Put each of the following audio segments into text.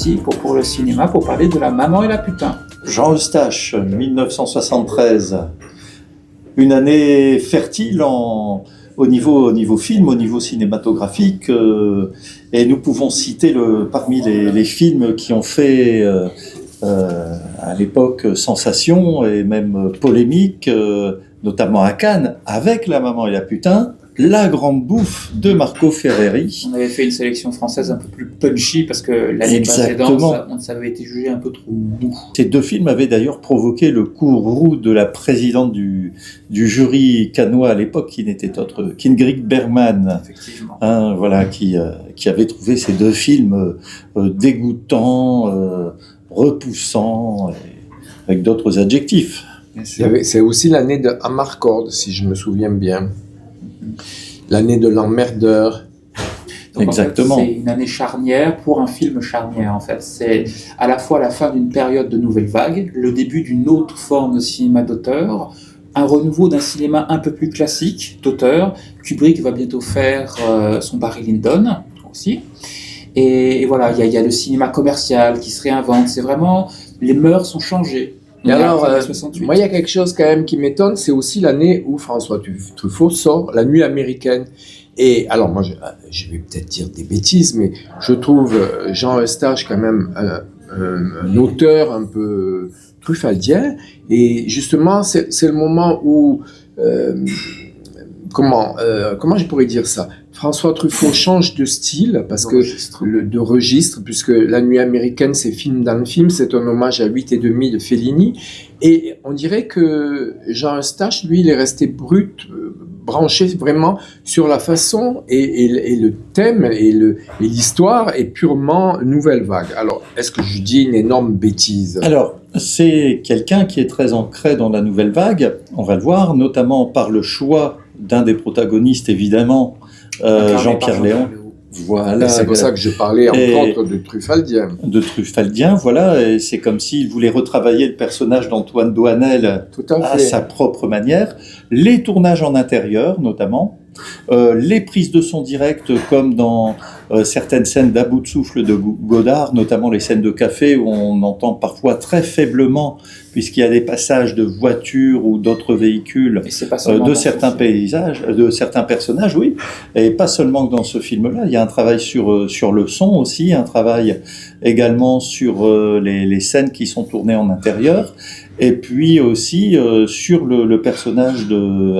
ici pour le cinéma pour parler de La Maman et la Putain. Jean Eustache, 1973. Une année fertile au niveau film, au niveau cinématographique, et nous pouvons citer parmi les films qui ont fait à l'époque sensation et même polémique, notamment à Cannes, avec La Maman et la Putain, La Grande Bouffe de Marco Ferreri. On avait fait une sélection française un peu plus punchy parce que l'année précédente, ça avait été jugé un peu trop mou. Ces deux films avaient d'ailleurs provoqué le courroux de la présidente du jury cannois à l'époque, qui n'était autre qu'Ingrid Bergman, voilà, qui avait trouvé ces deux films dégoûtants, repoussants, avec d'autres adjectifs. C'est aussi l'année de Amarcord, si je me souviens bien. L'année de l'emmerdeur. Donc, exactement. En fait, c'est une année charnière pour un film charnière, en fait. C'est à la fois la fin d'une période de nouvelle vague, le début d'une autre forme de cinéma d'auteur, un renouveau d'un cinéma un peu plus classique d'auteur. Kubrick va bientôt faire son Barry Lyndon aussi. Et voilà, il y a le cinéma commercial qui se réinvente. C'est vraiment, les mœurs ont changé. Et alors, moi, il y a quelque chose quand même qui m'étonne, c'est aussi l'année où François Truffaut sort La Nuit américaine. Et alors, moi, je vais peut-être dire des bêtises, mais je trouve Jean Eustache quand même un auteur un peu truffaldien. Et justement, c'est le moment où... comment je pourrais dire ça ? François Truffaut change de style, de registre, puisque La Nuit américaine, c'est film dans le film, c'est un hommage à 8 et demi de Fellini, et on dirait que Jean Eustache, lui, il est resté brut, branché vraiment sur la façon, et le thème, et l'histoire est purement nouvelle vague. Alors, est-ce que je dis une énorme bêtise ? Alors, c'est quelqu'un qui est très ancré dans la nouvelle vague, on va le voir, notamment par le choix d'un des protagonistes, évidemment, Jean-Pierre Léon. Voilà. C'est pour ça que je parlais entre autres de Truffaldien. De Truffaldien, voilà, et c'est comme s'il voulait retravailler le personnage d'Antoine Doinel à sa propre manière. Les tournages en intérieur, notamment, les prises de son direct, comme dans certaines scènes d'à bout de souffle de Godard, notamment les scènes de café où on entend parfois très faiblement, puisqu'il y a des passages de voitures ou d'autres véhicules de certains paysages, de certains personnages, oui, et pas seulement que dans ce film-là. Il y a un travail sur le son aussi, un travail également sur les scènes qui sont tournées en intérieur, et puis aussi sur le personnage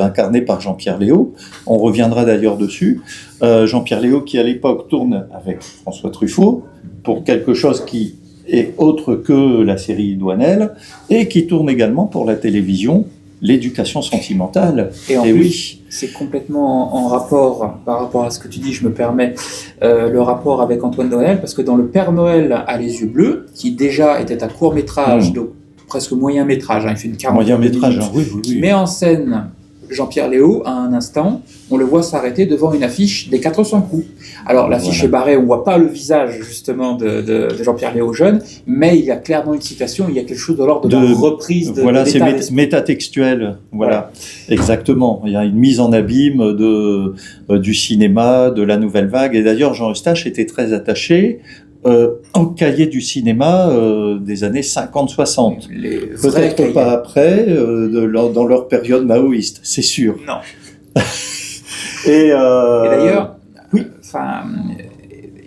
incarné par Jean-Pierre Léaud. On reviendra d'ailleurs dessus. Jean-Pierre Léaud qui à l'époque tourne avec François Truffaut pour quelque chose qui est autre que la série Doinel, et qui tourne également pour la télévision, L'éducation sentimentale. Et en plus, c'est complètement en rapport, par rapport à ce que tu dis, je me permets, le rapport avec Antoine Doinel, parce que dans Le Père Noël a les yeux bleus, qui déjà était un court-métrage, donc presque moyen-métrage, il fait une 40 moyen-métrage, oui. qui met en scène Jean-Pierre Léaud, à un instant, on le voit s'arrêter devant une affiche des 400 coups. Alors l'affiche est barrée, on ne voit pas le visage justement de Jean-Pierre Léaud jeune, mais il y a clairement une citation, il y a quelque chose de l'ordre de la reprise de voilà, c'est métatextuel, voilà, exactement. Il y a une mise en abîme du cinéma, de la nouvelle vague, et d'ailleurs Jean Eustache était très attaché en cahier du cinéma des années 50-60. Peut-être pas après, dans leur période maoïste, c'est sûr. Non. Et d'ailleurs, oui.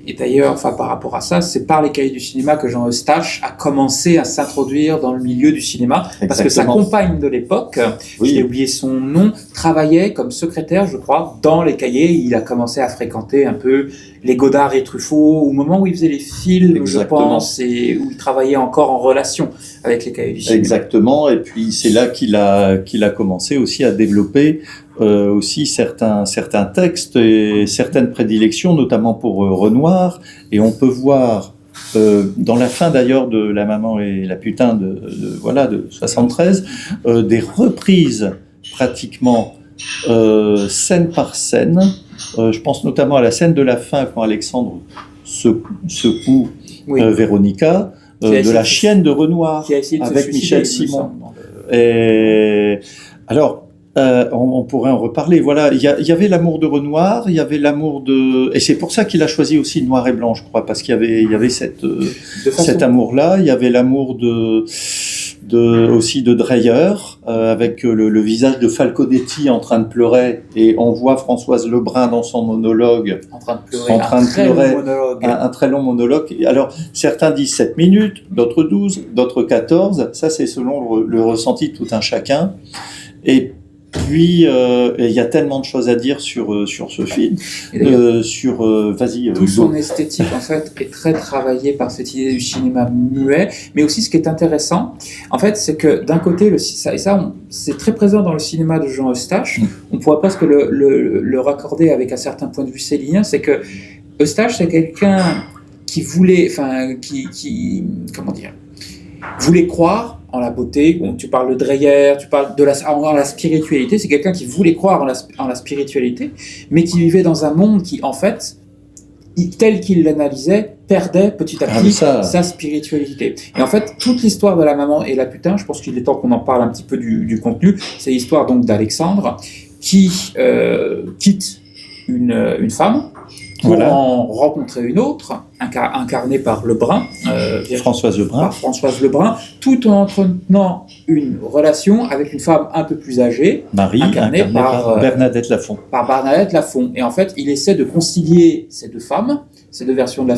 Et d'ailleurs, par rapport à ça, c'est par les cahiers du cinéma que Jean Eustache a commencé à s'introduire dans le milieu du cinéma. Exactement. Parce que sa compagne de l'époque, j'ai oublié son nom, travaillait comme secrétaire, je crois, dans les cahiers. Il a commencé à fréquenter un peu les Godard et Truffaut au moment où il faisait les films, exactement, je pense, et où il travaillait encore en relation avec les cahiers du cinéma. Exactement, et puis c'est là qu'il a commencé aussi à développer aussi certains textes et certaines prédilections, notamment pour Renoir, et on peut voir dans la fin d'ailleurs de La Maman et la Putain de 73, des reprises pratiquement scène par scène. Je pense notamment à la scène de la fin quand Alexandre secoue Véronica, de La chienne de Renoir avec Michel Simon. Et alors, On pourrait en reparler. Voilà, il y avait l'amour de Renoir, il y avait l'amour de... Et c'est pour ça qu'il a choisi aussi le noir et blanc, je crois, parce qu'il y avait cet amour-là. Il y avait l'amour aussi de Dreyer, avec le visage de Falconetti en train de pleurer, et on voit Françoise Lebrun dans son monologue en train de pleurer un très long monologue. Alors certains disent 7 minutes, d'autres 12, d'autres 14, ça c'est selon le ressenti de tout un chacun. Et puis, il y a tellement de choses à dire sur ce film. Vas-y. Tout son esthétique, en fait, est très travaillé par cette idée du cinéma muet. Mais aussi, ce qui est intéressant, en fait, c'est que d'un côté, c'est très présent dans le cinéma de Jean Eustache. On pourrait presque le raccorder avec un certain point de vue célinien. C'est que Eustache, c'est quelqu'un qui voulait, voulait croire en la beauté. Bon, tu parles de Dreyer, tu parles de la spiritualité. C'est quelqu'un qui voulait croire en la spiritualité, mais qui vivait dans un monde qui, en fait, tel qu'il l'analysait, perdait petit à petit sa spiritualité. Et en fait, toute l'histoire de la maman et la putain, je pense qu'il est temps qu'on en parle un petit peu du contenu. C'est l'histoire donc d'Alexandre qui quitte une femme pour en rencontrer une autre, incarnée par Lebrun, Françoise Lebrun, tout en entretenant une relation avec une femme un peu plus âgée, Marie, incarnée par Bernadette Lafont. Et en fait, il essaie de concilier ces deux femmes, ces deux versions de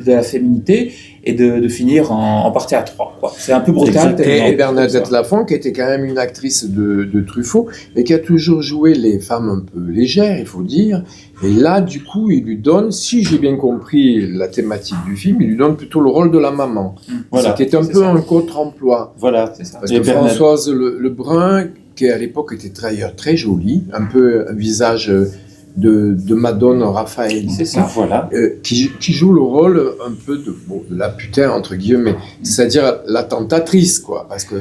la féminité, et de finir en partie à trois, quoi. C'est un peu brutal. Et Bernadette Lafont, qui était quand même une actrice de Truffaut, et qui a toujours joué les femmes un peu légères, il faut dire. Et là, du coup, il lui donne, si j'ai bien compris la thématique du film, il lui donne plutôt le rôle de la maman. Voilà. Qui est un peu un contre-emploi. Voilà. Parce que Françoise Lebrun, qui à l'époque était d'ailleurs très jolie, un peu un visage de Madone Raphaël, c'est ça, voilà, qui joue le rôle un peu de la putain entre guillemets, c'est-à-dire la tentatrice, quoi, parce que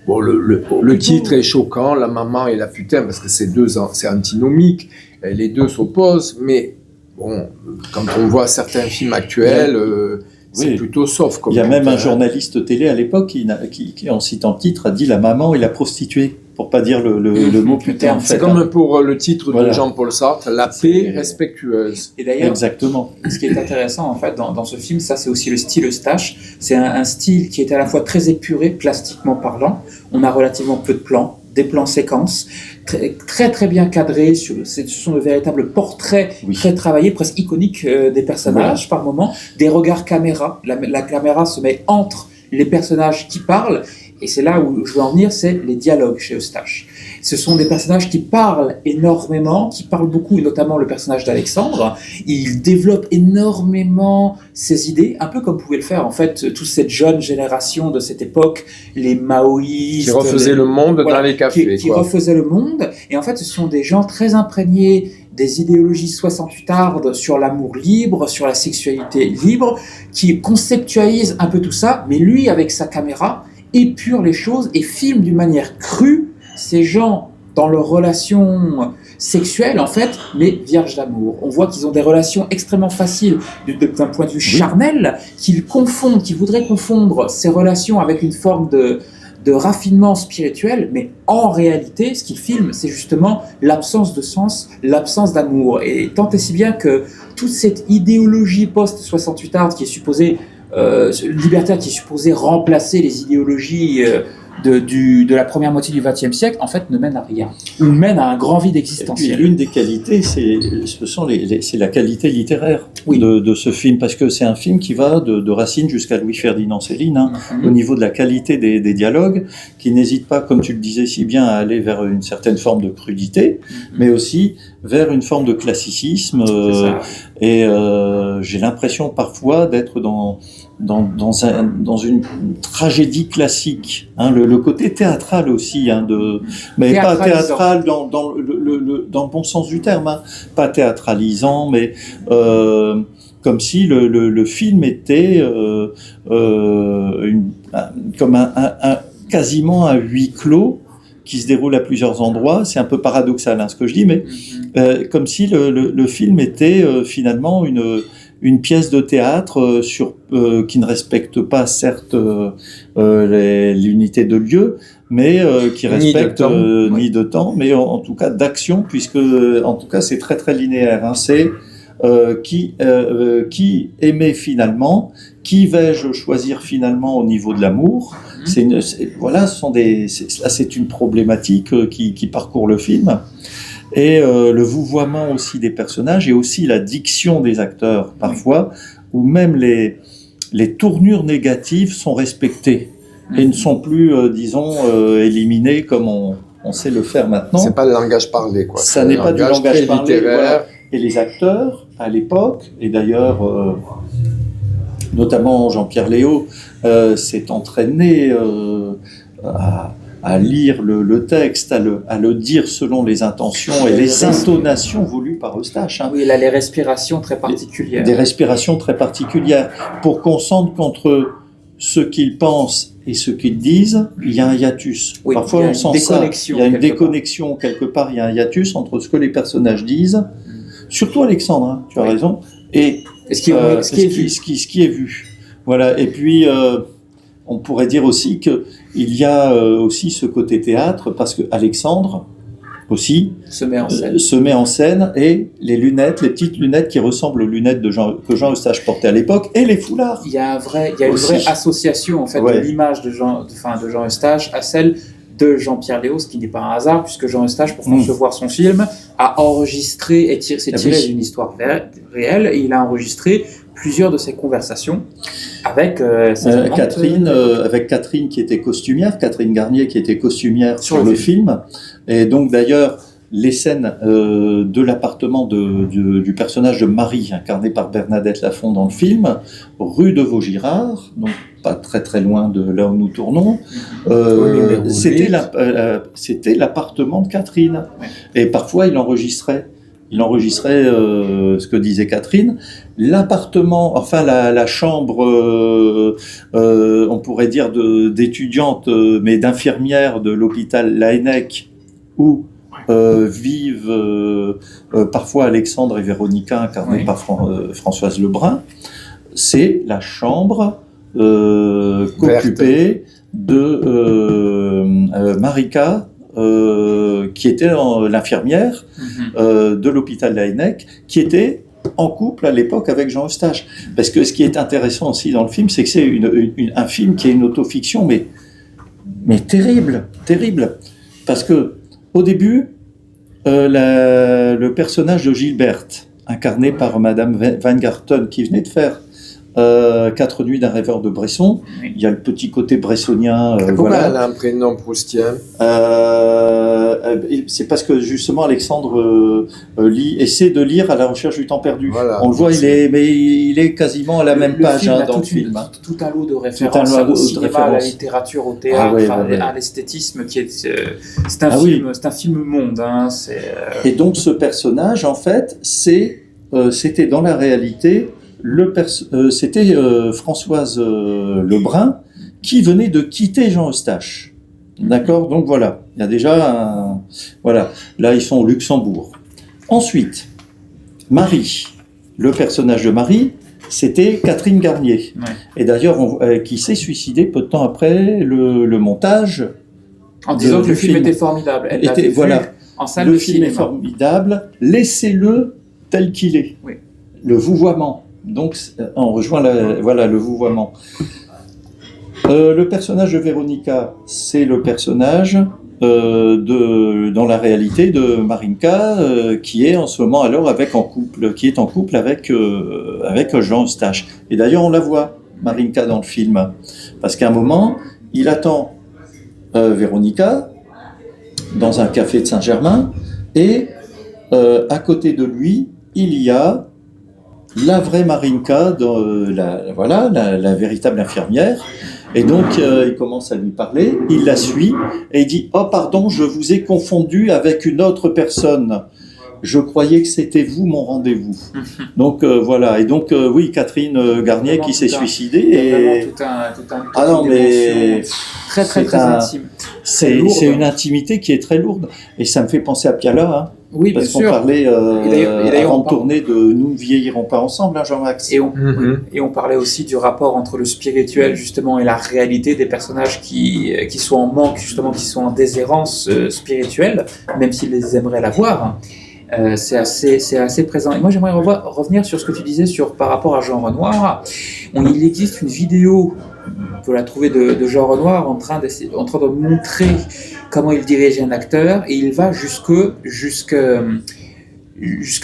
le titre est choquant, la maman et la putain, parce que c'est antinomique, les deux s'opposent, mais bon, quand on voit certains films actuels, c'est plutôt soft. Il y a même un journaliste télé à l'époque qui, en citant le titre, a dit la maman et la prostituée, pour pas dire le mot putain. C'est comme pour le titre de Jean-Paul Sartre, la paix respectueuse. Et d'ailleurs, exactement. Ce qui est intéressant en fait dans ce film, ça c'est aussi le style Eustache. C'est un style qui est à la fois très épuré, plastiquement parlant. On a relativement peu de plans, des plans séquences, très très bien cadrés. Ce sont de véritables portraits très travaillés, presque iconiques des personnages par moments. Des regards caméra. La caméra se met entre les personnages qui parlent. Et c'est là où je veux en venir, c'est les dialogues chez Eustache. Ce sont des personnages qui parlent énormément, qui parlent beaucoup, et notamment le personnage d'Alexandre. Il développe énormément ses idées, un peu comme pouvait le faire en fait toute cette jeune génération de cette époque, les maoïstes. Qui refaisaient le monde dans les cafés. Qui refaisaient le monde. Et en fait, ce sont des gens très imprégnés des idéologies 68ardes sur l'amour libre, sur la sexualité libre, qui conceptualisent un peu tout ça, mais lui, avec sa caméra, épure les choses et filme d'une manière crue ces gens dans leurs relations sexuelles, en fait, mais vierges d'amour. On voit qu'ils ont des relations extrêmement faciles d'un point de vue charnel, qu'ils voudraient confondre ces relations avec une forme de raffinement spirituel, mais en réalité, ce qu'ils filment, c'est justement l'absence de sens, l'absence d'amour. Et tant et si bien que toute cette idéologie post-68arde qui est supposée libertaire, qui est supposé remplacer les idéologies de la première moitié du XXe siècle, en fait, ne mène à rien. Ou mène à un grand vide existentiel. Et puis, l'une des qualités, c'est la qualité littéraire de ce film, parce que c'est un film qui va de Racine jusqu'à Louis-Ferdinand Céline, au niveau de la qualité des dialogues, qui n'hésite pas, comme tu le disais si bien, à aller vers une certaine forme de crudité, mais aussi vers une forme de classicisme. Et j'ai l'impression parfois d'être dans une tragédie classique, le côté théâtral aussi, mais pas théâtral dans le bon sens du terme, pas théâtralisant, mais comme si le film était comme quasiment un huis clos qui se déroule à plusieurs endroits. C'est un peu paradoxal ce que je dis, mais comme si le film était finalement une pièce de théâtre qui ne respecte pas certes l'unité de lieu, mais qui respecte ni de temps, mais en tout cas d'action, puisque en tout cas c'est très très linéaire. Hein. C'est qui aimer finalement, qui vais-je choisir finalement au niveau de l'amour. Voilà, c'est une problématique qui parcourt le film. Et le vouvoiement aussi des personnages et aussi la diction des acteurs parfois, où même les tournures négatives sont respectées et ne sont plus, disons, éliminées comme on sait le faire maintenant. C'est pas le langage parlé, quoi. Ça n'est pas du langage parlé. Voilà. Et les acteurs, à l'époque, et d'ailleurs, notamment Jean-Pierre Léaud, s'est entraîné à lire le texte, à le dire selon les intentions et les intonations voulues par Eustache. Hein. Oui, il a les respirations très particulières. Des respirations très particulières. Pour qu'on sente qu'entre ce qu'ils pensent et ce qu'ils disent, il y a un hiatus. Oui, parfois on sent ça. Il y a une déconnexion quelque part, il y a un hiatus entre ce que les personnages disent, surtout Alexandre, hein, tu as raison, et ce qui est vu. Voilà, et puis... on pourrait dire aussi qu'il y a aussi ce côté théâtre, parce que Alexandre aussi se met en scène, et les petites lunettes qui ressemblent aux lunettes que Jean Eustache portait à l'époque, et les foulards. Il y a une vraie association en fait de l'image de Jean Eustache à celle de Jean-Pierre Léaud, ce qui n'est pas un hasard, puisque Jean Eustache, pour concevoir son film, a enregistré et s'est tiré d'une histoire réelle, et il a enregistré plusieurs de ses conversations avec Catherine, avec Catherine qui était costumière, Catherine Garnier qui était costumière sur le film. Et donc d'ailleurs, les scènes de l'appartement du personnage de Marie, incarné par Bernadette Lafont dans le film, rue de Vaugirard, donc pas très très loin de là où nous tournons, c'était l'appartement de Catherine. Ouais. Et parfois il enregistrait ce que disait Catherine. L'appartement, enfin la chambre, on pourrait dire d'étudiante, mais d'infirmière de l'hôpital Laennec, où vivent parfois Alexandre et Véronica, incarnés par Françoise Lebrun. C'est la chambre qu'occupait de Marika, qui était l'infirmière de l'hôpital Laennec, qui était en couple à l'époque avec Jean Eustache. Parce que ce qui est intéressant aussi dans le film, c'est que c'est un film qui est une autofiction, mais terrible. Parce que au début, le personnage de Gilberte, incarné par Madame Weingarten, qui venait de faire 4 nuits d'un rêveur de Bresson. Il y a le petit côté bressonien. Pourquoi elle a un prénom proustien? C'est parce que justement Alexandre essaie de lire à la recherche du temps perdu. Voilà, on le voit, il est quasiment à la même page dans le film. Tout un lot de références au cinéma, à la littérature, au théâtre, à l'esthétisme. C'est un film monde. Hein, Et donc ce personnage, en fait, c'était dans la réalité... c'était Françoise Lebrun qui venait de quitter Jean Eustache. D'accord ? Donc voilà, il y a déjà voilà, là ils sont au Luxembourg. Ensuite, Marie, le personnage de Marie, c'était Catherine Garnier. Ouais. Et d'ailleurs, qui s'est suicidée peu de temps après le montage. En disant que le film était formidable. En salle le film est formidable, laissez-le tel qu'il est. Oui. Le vouvoiement. Donc, on rejoint le vouvoiement. Le personnage de Véronica, c'est le personnage dans la réalité de Marinka, qui est en ce moment alors qui est en couple avec Jean Eustache. Et d'ailleurs, on la voit, Marinka, dans le film, parce qu'à un moment, il attend Véronica dans un café de Saint-Germain, et à côté de lui, il y a la vraie Marinka, la véritable infirmière. Et donc, il commence à lui parler, il la suit, et il dit « Oh, pardon, je vous ai confondu avec une autre personne. je croyais que c'était vous mon rendez-vous. Donc voilà, et donc oui, Catherine Garnier qui s'est suicidée. Et tout un non, mais très intime. C'est une intimité qui est très lourde, et ça me fait penser à Piala, hein. Oui, parce qu'on parlait avant de tourner de Nous ne vieillirons pas ensemble, hein, Jean-Max. Et on parlait aussi du rapport entre le spirituel justement et la réalité des personnages qui sont en manque, justement, qui sont en déshérence spirituelle, même s'ils les aimeraient l'avoir. C'est assez présent. Et moi, j'aimerais revenir sur ce que tu disais par rapport à Jean Renoir. Il existe une vidéo, on peut la trouver, de Jean Renoir en train de montrer comment il dirige un acteur, et il va jusqu'à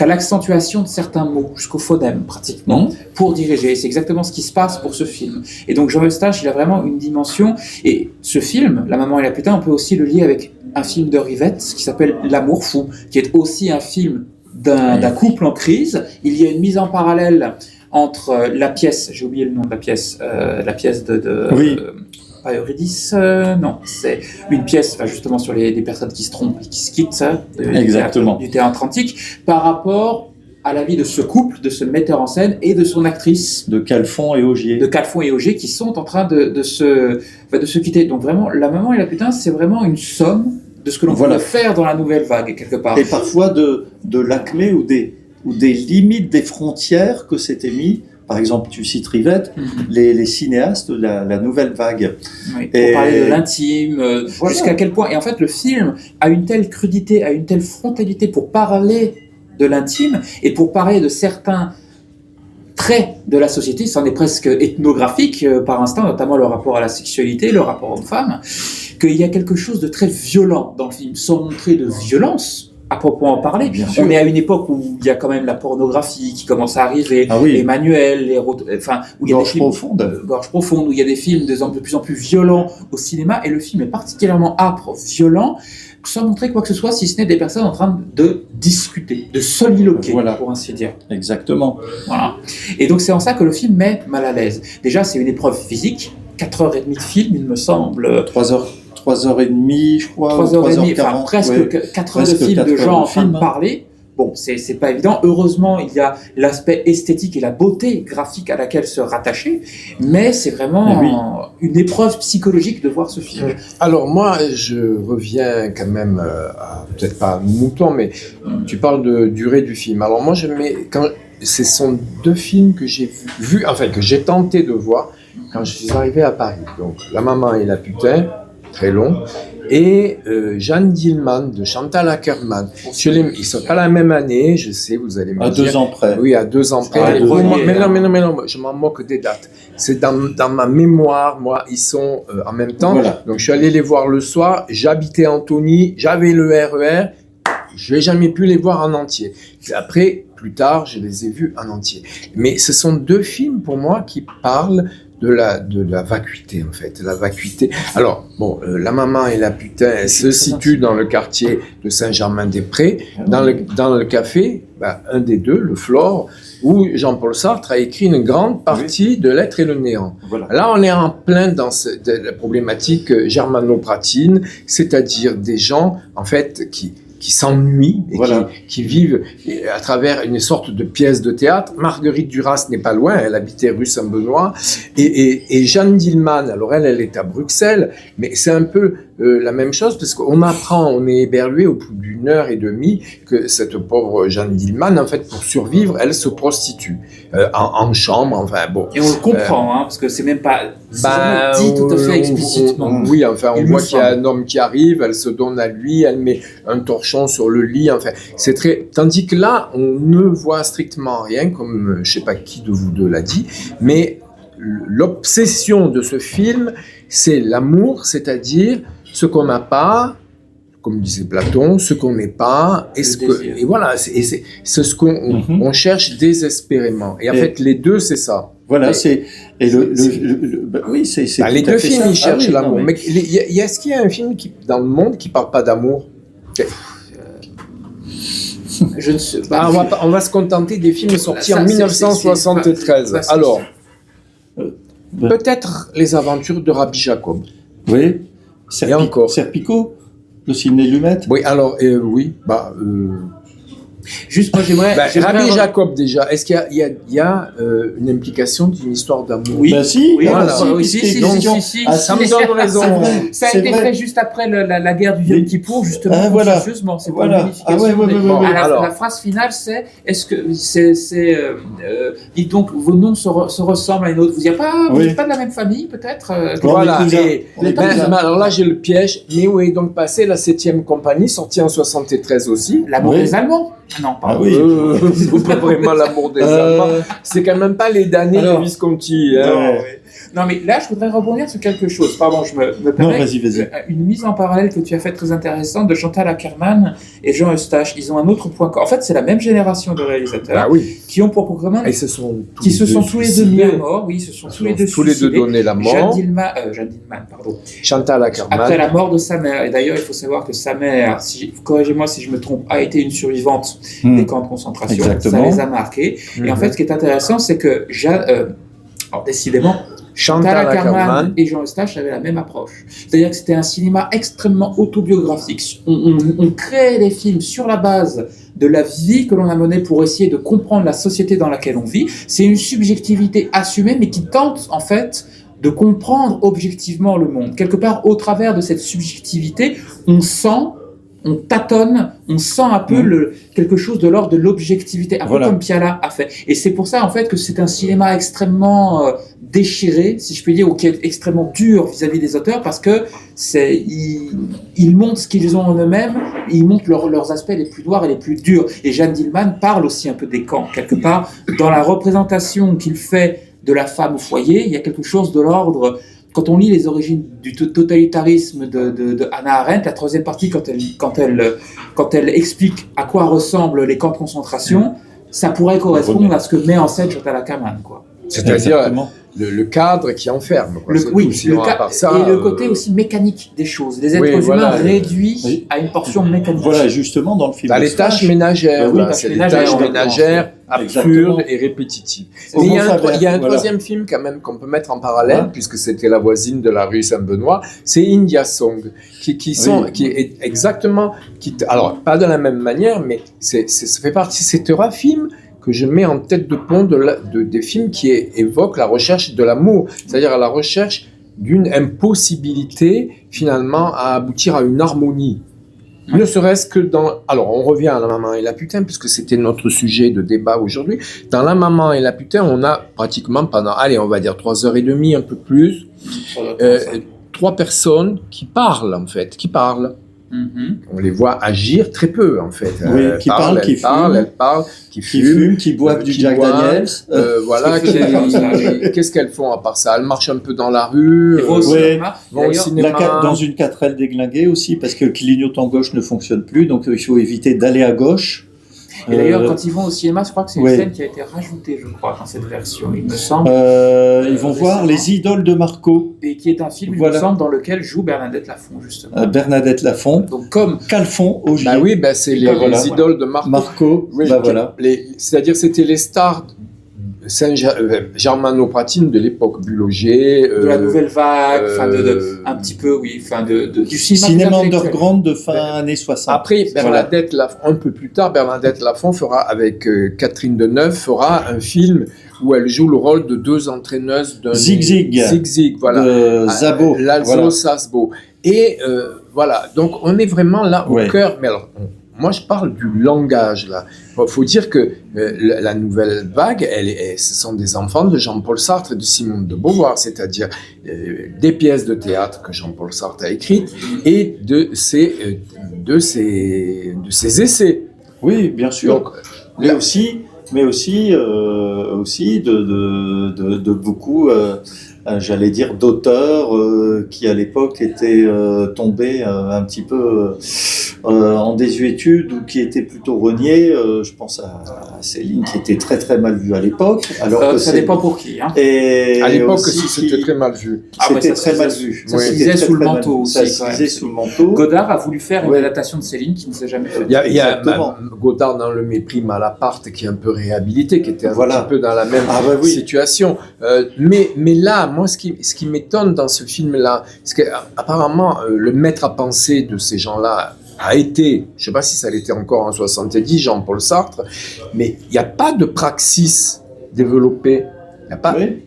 l'accentuation de certains mots, jusqu'au phonème pratiquement, pour diriger. C'est exactement ce qui se passe pour ce film. Et donc Jean Eustache, il a vraiment une dimension. Et ce film, La Maman et la Putain, on peut aussi le lier avec un film de Rivette qui s'appelle L'amour fou, qui est aussi un film d'un couple en crise. Il y a une mise en parallèle entre la pièce, j'ai oublié le nom de la pièce de pas Eurydice, non, c'est une pièce justement sur des personnes qui se trompent et qui se quittent, du théâtre antique, par rapport à la vie de ce couple, de ce metteur en scène et de son actrice. De Calfon et Augier. Qui sont en train de se quitter. Donc vraiment, La Maman et la Putain, c'est vraiment une somme de ce que l'on peut faire dans la nouvelle vague, quelque part. Et parfois de l'acmé ou des limites, des frontières que s'était mis. Par exemple, tu cites Rivette, les cinéastes de la nouvelle vague. Oui, pour parler de l'intime, jusqu'à quel point. Et en fait, le film a une telle crudité, a une telle frontalité pour parler de l'intime et pour parler de certains traits de la société, c'en est presque ethnographique par instant, notamment le rapport à la sexualité, le rapport homme-femme, qu'il y a quelque chose de très violent dans le film, sans montrer de violence. À proprement en parler, on est à une époque où il y a quand même la pornographie qui commence à arriver, les manuels, où il y a Gorge profonde, où il y a des films de plus en plus violents au cinéma, et le film est particulièrement âpre, violent, sans montrer quoi que ce soit, si ce n'est des personnes en train de discuter, de soliloquer, pour ainsi dire. Exactement. Voilà. Et donc c'est en ça que le film met mal à l'aise. Déjà, c'est une épreuve physique, 4h30 de film, il me semble. 3h30, je crois. 3h30, enfin presque 4 heures de film de gens en train de parler. Bon, c'est pas évident. Heureusement, il y a l'aspect esthétique et la beauté graphique à laquelle se rattacher, mais c'est vraiment une épreuve psychologique de voir ce film. Alors moi, je reviens quand même peut-être pas à mouton, mais tu parles de durée du film. Alors moi, ce sont 2 films que j'ai vu, enfin que j'ai tenté de voir quand je suis arrivé à Paris. Donc, La Maman et la Putain, très long, et Jeanne Dielman de Chantal Akerman. Ils sont pas la même année, je sais, vous allez me dire. À 2 ans près. Oui, à 2 ans près. Mais non, je m'en moque des dates. C'est dans ma mémoire, moi, ils sont en même temps. Voilà. Donc je suis allé les voir le soir, j'habitais Antony, j'avais le RER, je n'ai jamais pu les voir en entier. Et après, plus tard, je les ai vus en entier. Mais ce sont 2 films pour moi qui parlent de la vacuité, en fait, la vacuité. Alors, bon, La Maman et la Putain, elle se situe dans le quartier de Saint-Germain-des-Prés, dans le café, un des 2, le Flore, où Jean-Paul Sartre a écrit une grande partie de L'être et le néant. Voilà. Là, on est en plein dans la problématique germanopratine, c'est-à-dire des gens, en fait, qui s'ennuient et qui vivent à travers une sorte de pièce de théâtre. Marguerite Duras n'est pas loin, elle habitait rue Saint-Benoît, et Jeanne Dielman, alors elle est à Bruxelles, mais c'est un peu la même chose, parce qu'on on est éberlué au bout d'1h30 que cette pauvre Jeanne Dielman, en fait, pour survivre, elle se prostitue en chambre, enfin bon. Et on le comprend, parce que c'est même pas dit tout à fait explicitement. Oui, enfin, on voit qu'il y a un homme qui arrive, elle se donne à lui, elle met un torchon sur le lit, enfin, c'est très... Tandis que là, on ne voit strictement rien, comme je sais pas qui de vous 2 l'a dit, mais l'obsession de ce film, c'est l'amour, c'est-à-dire ce qu'on n'a pas, comme disait Platon, ce qu'on n'est pas, et voilà, c'est ce qu'on on cherche désespérément. Et en fait, les 2, c'est ça. Voilà, c'est les 2 films, ils cherchent l'amour. Mais est-ce qu'il y a un film dans le monde qui parle pas d'amour? Je ne sais pas. On va se contenter des films sortis en 1973. Alors, peut-être Les Aventures de Rabbi Jacob. Oui. Et encore. Serpico, le ciné Lumet. Oui, alors, oui, Juste, moi, j'aimerais... Rabbi Jacob, déjà, est-ce qu'il y a une implication d'une histoire d'amour? Oui, si, oui, voilà. Ça me donne raison. Ça a été fait juste après la guerre du Yom Kippour, justement, consciencieusement. C'est voilà. La phrase finale, c'est est-ce que dites donc, vos noms se ressemblent à une autre. Vous n'êtes pas de la même famille, peut-être? Voilà. Alors là, j'ai le piège. Mais où est donc passée la 7e compagnie, sortie en 73 aussi? L'amour des Allemands. Non, pas c'est pas vraiment l'amour des Allemands. C'est quand même pas les damnés de Visconti. Non, mais là, je voudrais rebondir sur quelque chose. Pardon, je me permets. Non, vas-y. Une mise en parallèle que tu as faite très intéressante de Chantal Akerman et Jean Eustache. Ils ont un autre point. En fait, c'est la même génération de réalisateurs qui ont pour programme. Et se sont tous les deux mis à mort. Oui, ils se sont tous les deux donné la mort. Jeanne Dielman, pardon. Chantal Akerman. Après la mort de sa mère. Et d'ailleurs, il faut savoir que sa mère, corrigez-moi si je me trompe, a été une survivante des camps de concentration. Exactement. Ça les a marqués. Et en fait, ce qui est intéressant, c'est que décidément, Chantal Akerman et Jean Eustache avaient la même approche. C'est-à-dire que c'était un cinéma extrêmement autobiographique. On créait des films sur la base de la vie que l'on a menée pour essayer de comprendre la société dans laquelle on vit. C'est une subjectivité assumée, mais qui tente, en fait, de comprendre objectivement le monde. Quelque part, au travers de cette subjectivité, on tâtonne, on sent un peu quelque chose de l'ordre de l'objectivité, un peu comme Piala a fait. Et c'est pour ça, en fait, que c'est un cinéma extrêmement déchiré, si je puis dire, ou qui est extrêmement dur vis-à-vis des auteurs, parce que ils montrent ce qu'ils ont en eux-mêmes, ils montrent leurs aspects les plus noirs et les plus durs. Et Jeanne Dielman parle aussi un peu des camps, quelque part, dans la représentation qu'il fait de la femme au foyer, il y a quelque chose de l'ordre. Quand on lit les origines du totalitarisme de Hannah Arendt, la troisième partie, quand elle explique à quoi ressemblent les camps de concentration, ça pourrait correspondre à ce que met en scène Chantal Akerman, quoi. C'est-à-dire le cadre qui enferme. Quoi. Et le côté aussi mécanique des choses. Les êtres humains réduits à une portion mécanique. Voilà, justement, dans le film. Les tâches ménagères, c'est les tâches ménagères absurdes et répétitives. Mais il y a un troisième film quand même qu'on peut mettre en parallèle, puisque c'était la voisine de la rue Saint-Benoît, c'est India Song, qui est exactement... alors, pas de la même manière, mais ça fait partie... C'est un film que je mets en tête de pont des films qui évoquent la recherche de l'amour, c'est-à-dire la recherche d'une impossibilité finalement à aboutir à une harmonie. Ne serait-ce que dans... Alors, on revient à La Maman et la Putain, puisque c'était notre sujet de débat aujourd'hui. Dans La Maman et la Putain, on a pratiquement pendant, on va dire 3h30, un peu plus, 3 personnes qui parlent, en fait, On les voit agir très peu, en fait. Qui parlent, qui fument, qui boivent du Jack Daniels. Voilà. Qu'est-ce qu'elles font à part ça? Elles marchent un peu dans la rue. Vont au cinéma. Dans une 4L déglinguée aussi, parce que le clignotant gauche ne fonctionne plus, donc il faut éviter d'aller à gauche. Et d'ailleurs, quand ils vont au cinéma, je crois que c'est une scène qui a été rajoutée, je crois, dans cette version, il me semble. Ils vont voir Les Idoles de Marco. Et qui est un film, il me semble, dans lequel joue Bernadette Lafont, justement. Bernadette Lafont. Donc, comme Calfon au J. C'est les Idoles de Marco. C'est-à-dire, c'était les stars germanopratine de l'époque, Bulogier, de la nouvelle vague, un petit peu, du cinéma underground de fin années 60. Après, Bernadette Lafont, un peu plus tard, Bernadette Lafont fera, avec Catherine Deneuve, fera un film où elle joue le rôle de 2 entraîneuses d'un Zig, voilà, Zabo, Sasbo. Et voilà, donc on est vraiment là au cœur. Mais alors, moi, je parle du langage, là. Il faut dire que la nouvelle vague, ce sont des enfants de Jean-Paul Sartre et de Simone de Beauvoir, c'est-à-dire des pièces de théâtre que Jean-Paul Sartre a écrites et de ses essais. Oui, bien sûr. Donc, mais aussi de beaucoup, j'allais dire, d'auteurs qui à l'époque étaient tombés un petit peu en désuétude ou qui étaient plutôt reniés. Je pense à Céline qui était très très mal vue à l'époque. Alors que ça dépend pour qui. Hein. Et à l'époque aussi, c'était très mal vu. C'était très mal vu. Ça se disait sous le manteau aussi. Ça se disait sous le manteau. Godard a voulu faire une adaptation de Céline qui ne s'est jamais faite. Il y a Godard dans Le Mépris Malaparte qui est un peu réhabilité, qui était un petit peu dans la même situation. Mais là, moi, ce qui m'étonne dans ce film-là, c'est qu'apparemment, le maître à penser de ces gens-là, a été, je ne sais pas si ça l'était encore en 70, Jean-Paul Sartre, mais il n'y a pas de praxis développée.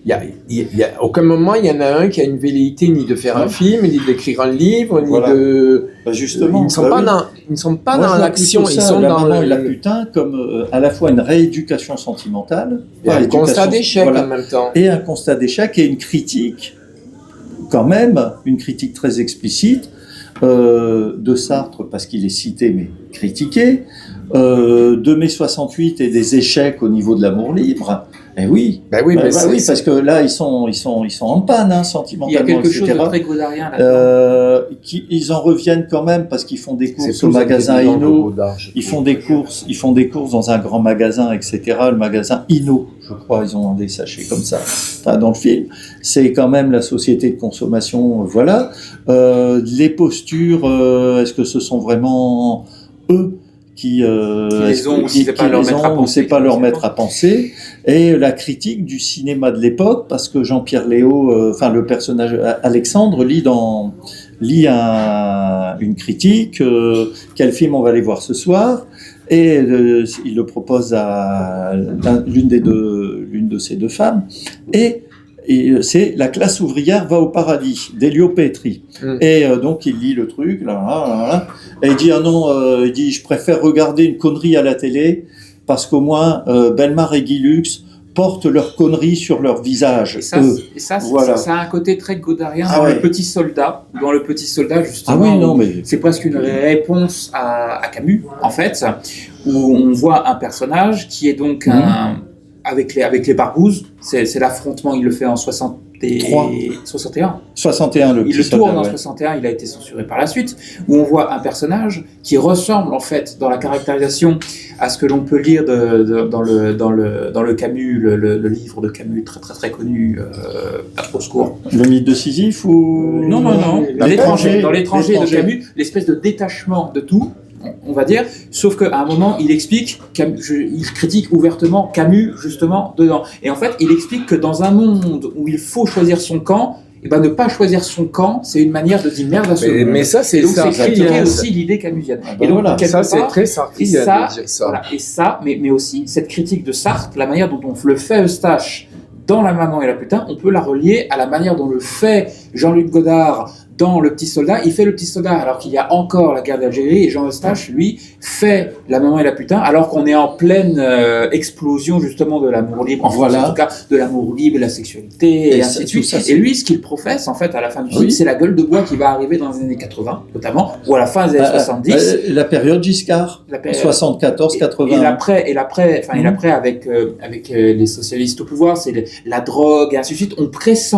Il n'y a aucun moment, il y en a un qui a une velléité ni de faire un film, ni d'écrire un livre, ni de... justement, ils ne sont pas dans l'action, ils sont dans la putain comme à la fois une rééducation sentimentale, et un constat d'échec en même temps. Et un constat d'échec et une critique, quand même, une critique très explicite de Sartre, parce qu'il est cité mais critiqué, de mai 68 et des échecs au niveau de l'amour libre. Eh oui, parce que là ils sont en panne sentimentalement. Il y a quelque chose de très godardien là-dedans. Ils en reviennent quand même parce qu'ils font des courses au magasin Inno. Ils font des courses dans un grand magasin, etc. Le magasin Inno, je crois, ils ont des sachets comme ça. Enfin, dans le film, c'est quand même la société de consommation. Voilà. Les postures, est-ce que ce sont vraiment eux qui les ont, ou c'est pas leur mettre à penser, et la critique du cinéma de l'époque, parce que Jean-Pierre Léaud, le personnage Alexandre lit une critique, quel film on va aller voir ce soir, et il le propose à l'une de ces deux femmes, et c'est La classe ouvrière va au paradis d'Elio Petri. Et donc il lit le truc et il dit il dit je préfère regarder une connerie à la télé parce qu'au moins Bellemare et Guy Lux portent leurs conneries sur leur visage. Et ça, ça a un côté très godardien dans Le Petit Soldat. Dans Le Petit Soldat, justement, c'est presque une réponse à Camus, en fait, où on voit un personnage qui est donc avec les barbouzes, c'est l'affrontement, il le fait en 61. Il le tourne en 61, il a été censuré par la suite, où on voit un personnage qui ressemble en fait dans la caractérisation à ce que l'on peut lire dans le Camus, le livre de Camus très très très connu, pas trop secours. Le mythe de Sisyphe ou non. Dans l'étranger de Camus, l'espèce de détachement de tout. On va dire, sauf qu'à un moment, il explique, il critique ouvertement Camus, justement, dedans. Et en fait, il explique que dans un monde où il faut choisir son camp, ne pas choisir son camp, c'est une manière de dire merde à ce monde. Mais ça, c'est critiquer aussi l'idée camusienne. Et donc, ça, c'est très sartrien de dire ça. Voilà, et ça, mais aussi, cette critique de Sartre, la manière dont on le fait Eustache dans La Maman et la Putain, on peut la relier à la manière dont le fait Jean-Luc Godard dans Le Petit Soldat. Il fait Le Petit Soldat alors qu'il y a encore la guerre d'Algérie, et Jean Eustache, lui, fait La Maman et la Putain alors qu'on est en pleine explosion justement de l'amour libre, en tout cas de l'amour libre, la sexualité, et ainsi de suite. Et lui, ce qu'il professe en fait à la fin du film, c'est la gueule de bois qui va arriver dans les années 80 notamment, ou à la fin des années 70. La période Giscard, 74-80. Et l'après avec les socialistes au pouvoir, c'est la drogue et ainsi de suite. On pressent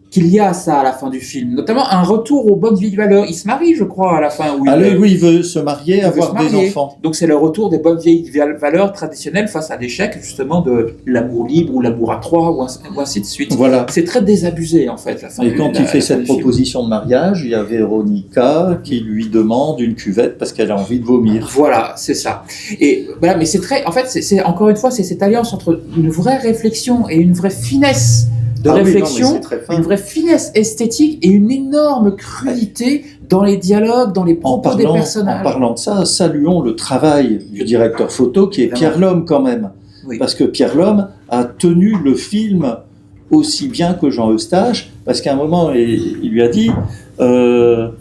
qu'il y a ça à la fin du film, notamment un retour aux bonnes vieilles valeurs. Il se marie, je crois, à la fin. Il veut se marier, avoir des enfants. Donc c'est le retour des bonnes vieilles valeurs traditionnelles face à l'échec, justement, de l'amour libre ou l'amour à trois, ou ainsi de suite. Voilà. C'est très désabusé, en fait, la fin. Et quand il fait cette proposition de mariage, il y a Véronica qui lui demande une cuvette parce qu'elle a envie de vomir. Voilà, c'est ça. Et voilà, mais c'est très... En fait, c'est encore une fois, c'est cette alliance entre une vraie réflexion et une vraie finesse de réflexion, une vraie finesse esthétique et une énorme crudité dans les dialogues, dans les propos des personnages. En parlant de ça, saluons le travail du directeur photo qui est Pierre Lhomme quand même. Oui. Parce que Pierre Lhomme a tenu le film aussi bien que Jean Eustache, parce qu'à un moment, il lui a dit... il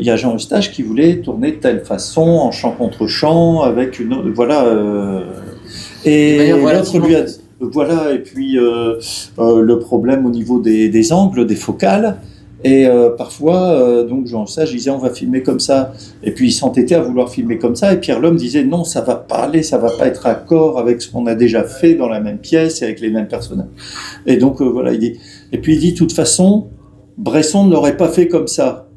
y a Jean Eustache qui voulait tourner de telle façon, en chant contre chant, avec une autre... Et l'autre lui a dit... et puis le problème au niveau des angles, des focales, et parfois, donc Jean Eustache disait on va filmer comme ça, et puis il s'entêtait à vouloir filmer comme ça, et Pierre Lhomme disait non, ça va pas aller, ça va pas être accord avec ce qu'on a déjà fait dans la même pièce et avec les mêmes personnages. Et donc il dit, et puis il dit de toute façon, Bresson ne l'aurait pas fait comme ça.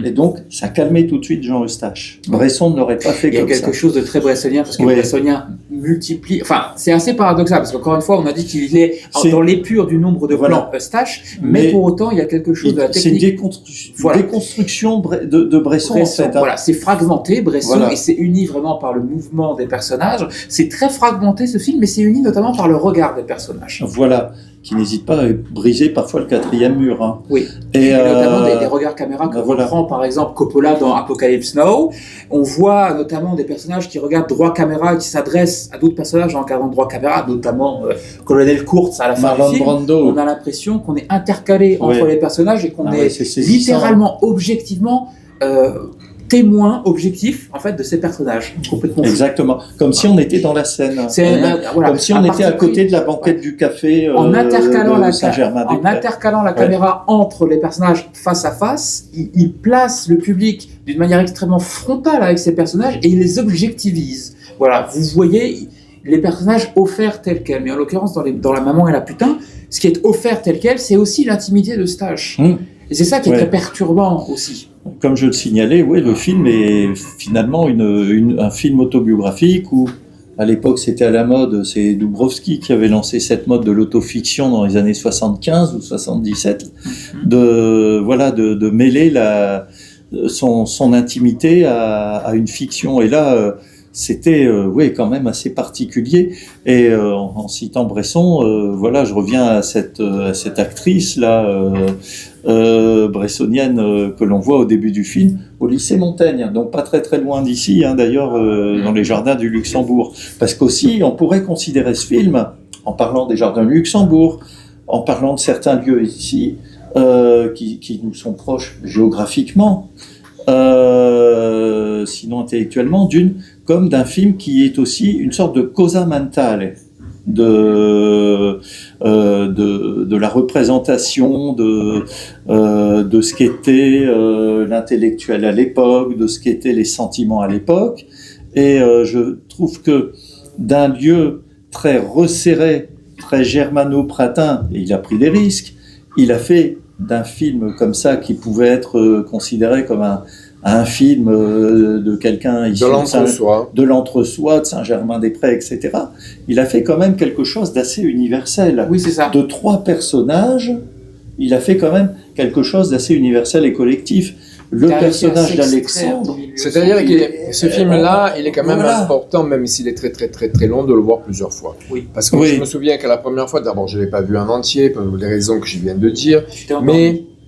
Et donc, ça calmait tout de suite Jean Eustache. Bresson ne l'aurait pas fait comme ça. Il y a quelque chose de très bressonien, parce que Bressonien multiplie... Enfin, c'est assez paradoxal, parce qu'encore une fois, on a dit qu'il est dans l'épure du nombre de plans Eustache, mais pour autant, il y a quelque chose de la technique... C'est une déconstruction de Bresson, en fait. Voilà, c'est fragmenté, Bresson, et c'est uni vraiment par le mouvement des personnages. C'est très fragmenté, ce film, mais c'est uni notamment par le regard des personnages. Voilà. qui n'hésite pas à briser parfois le quatrième mur. Hein. Oui, et notamment des regards caméra que reprend par exemple Coppola dans Apocalypse Now. On voit notamment des personnages qui regardent droit caméra et qui s'adressent à d'autres personnages en regardant droit caméra, notamment Colonel Kurtz à la fin du film. Brando. On a l'impression qu'on est intercalé entre les personnages et qu'on est littéralement, objectivement témoin objectif en fait de ces personnages complètement exactement fou. Comme si on était dans la scène comme si on était à côté de la banquette du café en intercalant la ouais. caméra entre les personnages face à face, il place le public d'une manière extrêmement frontale avec ces personnages et il les objectivise. Voilà, vous voyez les personnages offerts tels quels, mais en l'occurrence dans La Maman et la Putain, ce qui est offert tel quel, c'est aussi l'intimité de Stache. Et c'est ça qui est très perturbant aussi. Comme je le signalais, le film est finalement un film autobiographique où, à l'époque, c'était à la mode, c'est Dubrovsky qui avait lancé cette mode de l'autofiction dans les années 75 ou 77, de mêler son intimité à une fiction. Et là, c'était quand même assez particulier. Et en citant Bresson, je reviens à cette actrice là bressonienne que l'on voit au début du film au lycée Montaigne, donc pas très très loin d'ici, d'ailleurs dans les jardins du Luxembourg. Parce qu'aussi on pourrait considérer ce film, en parlant des jardins du Luxembourg, en parlant de certains lieux ici qui nous sont proches géographiquement, sinon intellectuellement, comme d'un film qui est aussi une sorte de cosa mentale de la représentation de ce qu'était l'intellectuel à l'époque, de ce qu'étaient les sentiments à l'époque. Et je trouve que d'un lieu très resserré, très germano-pratin, et il a pris des risques, il a fait d'un film comme ça qui pouvait être considéré comme un film de quelqu'un issu de l'entre-soi, de Saint-Germain-des-Prés, etc. Il a fait quand même quelque chose d'assez universel. Oui, c'est ça. De 3 personnages, il a fait quand même quelque chose d'assez universel et collectif. Le personnage d'Alexandre... C'est-à-dire que ce film-là, il est quand même important, même s'il est très très très très long, de le voir plusieurs fois. Oui. Parce que je me souviens que la première fois, d'abord, je ne l'ai pas vu en entier, pour les raisons que je viens de dire,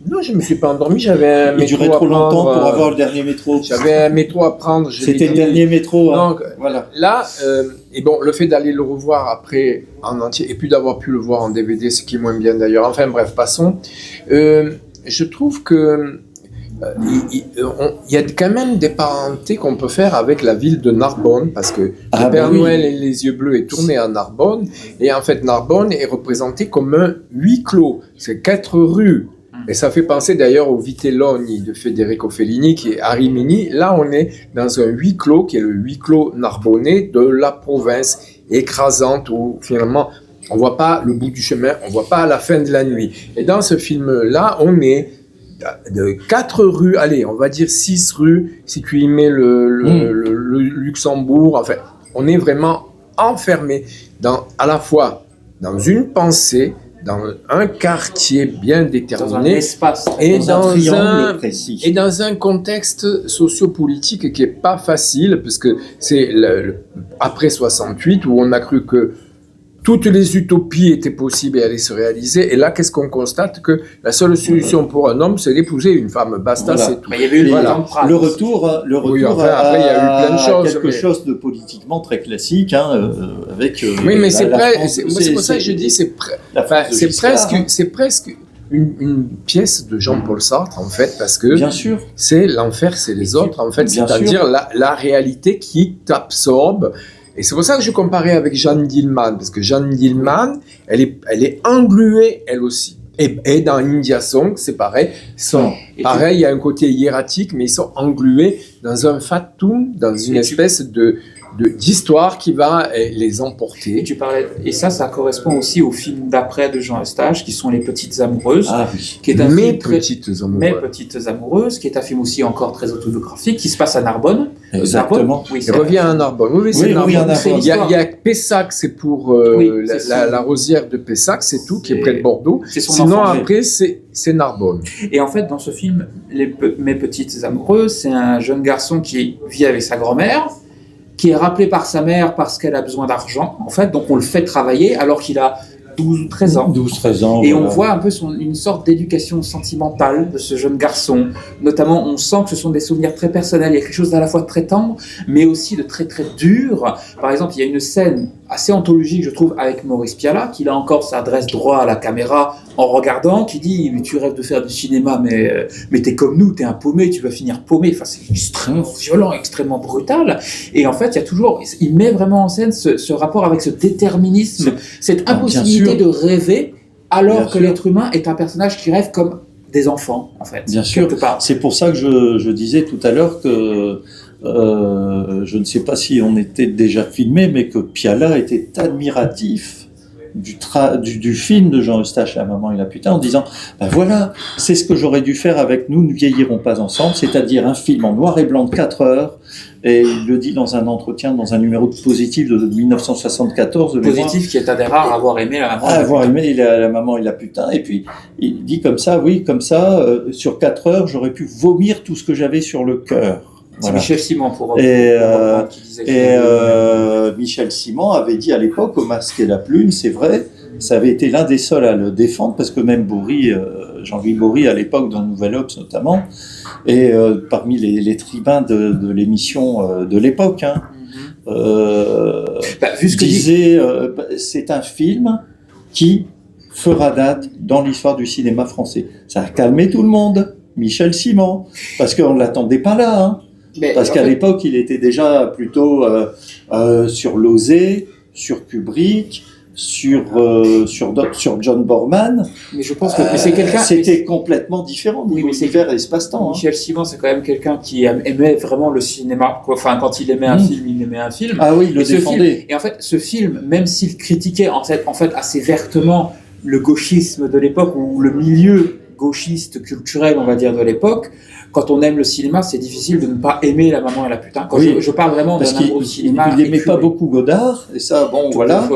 non, je ne me suis pas endormi, j'avais un métro à prendre. Il durait trop longtemps pour avoir le dernier métro. J'avais un métro à prendre. C'était le dernier métro. Donc, voilà. Là, le fait d'aller le revoir après en entier, et puis d'avoir pu le voir en DVD, ce qui est moins bien d'ailleurs. Enfin bref, passons. Je trouve que il y a quand même des parentés qu'on peut faire avec la ville de Narbonne, parce que le Père Noël et les yeux bleus est tourné à Narbonne, et en fait Narbonne est représenté comme un huis clos. C'est 4 rues. Et ça fait penser d'ailleurs au Vitelloni de Federico Fellini qui est à Rimini. Là, on est dans un huis clos qui est le huis clos narbonnais de la province écrasante où finalement on ne voit pas le bout du chemin, on ne voit pas la fin de la nuit. Et dans ce film-là, on est de 4 rues, allez, on va dire 6 rues, si tu y mets le Luxembourg. Enfin, on est vraiment enfermé à la fois dans une pensée, dans un quartier bien déterminé, dans un espace, et dans un triangle précis. Et dans un contexte sociopolitique qui n'est pas facile, parce que c'est après 68 où on a cru que toutes les utopies étaient possibles et allaient se réaliser. Et là, qu'est-ce qu'on constate? Que la seule solution pour un homme, c'est d'épouser une femme. Basta, c'est tout. Mais il y avait eu le retour après, il y a eu plein de choses. Quelque chose de politiquement très classique, avec... oui, mais c'est pour ça que je dis, c'est presque une pièce de Jean-Paul Sartre, en fait, parce que bien sûr. C'est l'enfer, c'est les autres, en fait. C'est-à-dire la réalité qui t'absorbe. Et c'est pour ça que je comparais avec Jeanne Dielman, parce que Jeanne Dielman, elle est engluée, elle aussi. Et dans India Song, c'est pareil. Il y a un côté hiératique, mais ils sont englués dans un fatum, dans une espèce d'histoire qui va les emporter. Et ça correspond aussi au film d'après de Jean Eustache, qui sont Les Petites Amoureuses. Qui est un film Mes Petites Amoureuses, qui est un film aussi encore très autobiographique, qui se passe à Narbonne. Exactement. Il revient à Narbonne. Oui, c'est Narbonne. Il y a Pessac, c'est pour la rosière de Pessac, c'est tout, qui est près de Bordeaux. Sinon, après, c'est Narbonne. Et en fait, dans ce film, Mes Petites Amoureuses, c'est un jeune garçon qui vit avec sa grand-mère, qui est rappelé par sa mère parce qu'elle a besoin d'argent, en fait, donc on le fait travailler alors qu'il a 12 ou 13 ans. 12-13 ans. Et on voit un peu une sorte d'éducation sentimentale de ce jeune garçon. Notamment, on sent que ce sont des souvenirs très personnels. Il y a quelque chose d'à la fois très tendre, mais aussi de très très dur. Par exemple, il y a une scène assez anthologique, je trouve, avec Maurice Pialat, qui là encore s'adresse droit à la caméra en regardant, qui dit « Tu rêves de faire du cinéma, mais t'es comme nous, t'es un paumé, tu vas finir paumé. » Enfin, c'est extrêmement violent, extrêmement brutal. Et en fait, il met vraiment en scène ce rapport avec ce déterminisme, cette impossibilité de rêver, alors que l'être humain est un personnage qui rêve comme des enfants, en fait. Bien sûr. C'est pour ça que je disais tout à l'heure que je ne sais pas si on était déjà filmé, mais que Pialat était admiratif du film de Jean Eustache, La maman et la putain, en disant ben voilà, c'est ce que j'aurais dû faire avec Nous ne vieillirons pas ensemble, c'est-à-dire un film en noir et blanc de 4 heures. Et il le dit dans un entretien, dans un numéro de Positif de 1974. Positif qui est un des rares à avoir aimé La maman. Avoir aimé La maman et la putain. Et puis, il dit comme ça, sur 4 heures, j'aurais pu vomir tout ce que j'avais sur le cœur. C'est Michel Simon qui disait Michel Simon avait dit à l'époque, Au masque et la plume, c'est vrai, ça avait été l'un des seuls à le défendre, parce que même Jean-Louis Bory, à l'époque, dans Nouvel Obs notamment, et parmi les tribuns de l'émission de l'époque, disait c'est un film qui fera date dans l'histoire du cinéma français. Ça a calmé tout le monde, Michel Simon, parce qu'on ne l'attendait pas là, parce qu'à l'époque, il était déjà plutôt sur Losé, sur Kubrick, sur John Borman. Mais je pense que c'est quelqu'un. C'était complètement différent niveau univers et espace-temps. Michel Simon, c'est quand même quelqu'un qui aimait vraiment le cinéma. Enfin, quand il aimait un film, il aimait un film. Ah oui, il le défendait. Et en fait, ce film, même s'il critiquait en fait assez vertement le gauchisme de l'époque ou le milieu gauchiste culturel, on va dire, de l'époque. Quand on aime le cinéma, c'est difficile de ne pas aimer La maman et la putain. Quand je parle vraiment d'un amour du cinéma. Il n'aimait pas beaucoup Godard, et ça, voilà.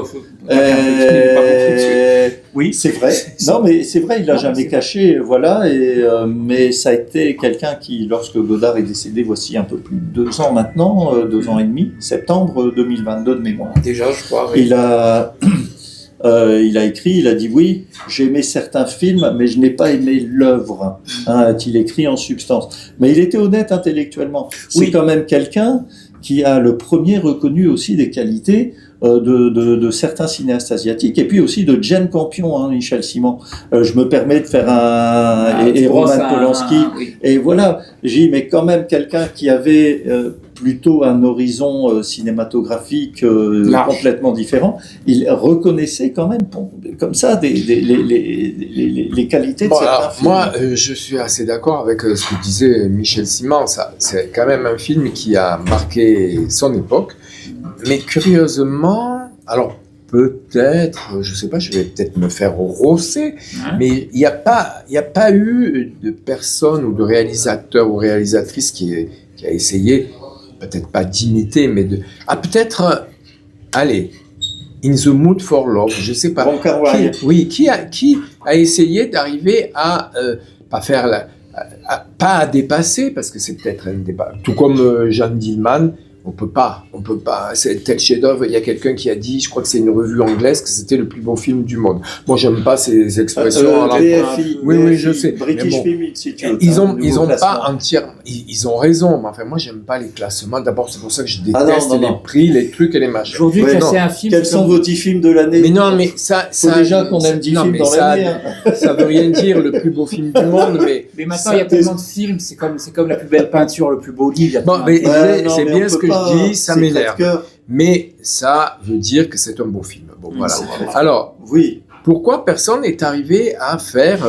Oui, c'est vrai. Non, mais c'est vrai, il l'a jamais caché, voilà. Mais ça a été quelqu'un qui, lorsque Godard est décédé, voici un peu plus de 2 ans maintenant, 2 ans et demi, septembre 2022 de mémoire. Déjà, je crois. Oui. Il a écrit, il a dit oui, j'ai aimé certains films, mais je n'ai pas aimé l'œuvre, a-t-il écrit en substance. Mais il était honnête intellectuellement. C'est quand même quelqu'un qui a le premier reconnu aussi des qualités de certains cinéastes asiatiques, et puis aussi de Jane Campion, Michel Simon. Je me permets de faire et Roman Polanski. Et voilà, j'ai mais quand même quelqu'un qui avait plutôt un horizon cinématographique complètement différent. Il reconnaissait quand même, comme ça, les qualités de certains films. Moi, je suis assez d'accord avec ce que disait Michel Simon. C'est quand même un film qui a marqué son époque. Mais curieusement, alors peut-être, je sais pas, je vais peut-être me faire rosser, mais il n'y a pas eu de personne ou de réalisateur ou réalisatrice qui a essayé, peut-être pas d'imiter, mais peut-être, allez, In the Mood for Love, je sais pas. Qui a essayé d'arriver à pas à dépasser, parce que c'est peut-être un débat, tout comme Jeanne Dielman. On peut pas, c'est tel chef-d'œuvre. Il y a quelqu'un qui a dit, je crois que c'est une revue anglaise, que c'était le plus beau film du monde. Moi, j'aime pas ces expressions. BFI, oui, je sais. British Film Institute. Ils ont pas entièrement, ils ont raison, mais enfin, moi, j'aime pas les classements. D'abord, c'est pour ça que je déteste les prix, les trucs et les machins. Aujourd'hui, classer un film. Quels sont vos 10 films de l'année? Mais non, mais ça déjà qu'on aime 10 films dans l'année. Ça veut rien dire, le plus beau film du monde, mais. Mais maintenant, il y a tellement de films, c'est comme la plus belle peinture, le plus beau livre. Bon, mais c'est bien ce que je dis, ça m'énerve. Mais ça veut dire que c'est un beau film. Bon, voilà. Alors, pourquoi personne n'est arrivé à faire...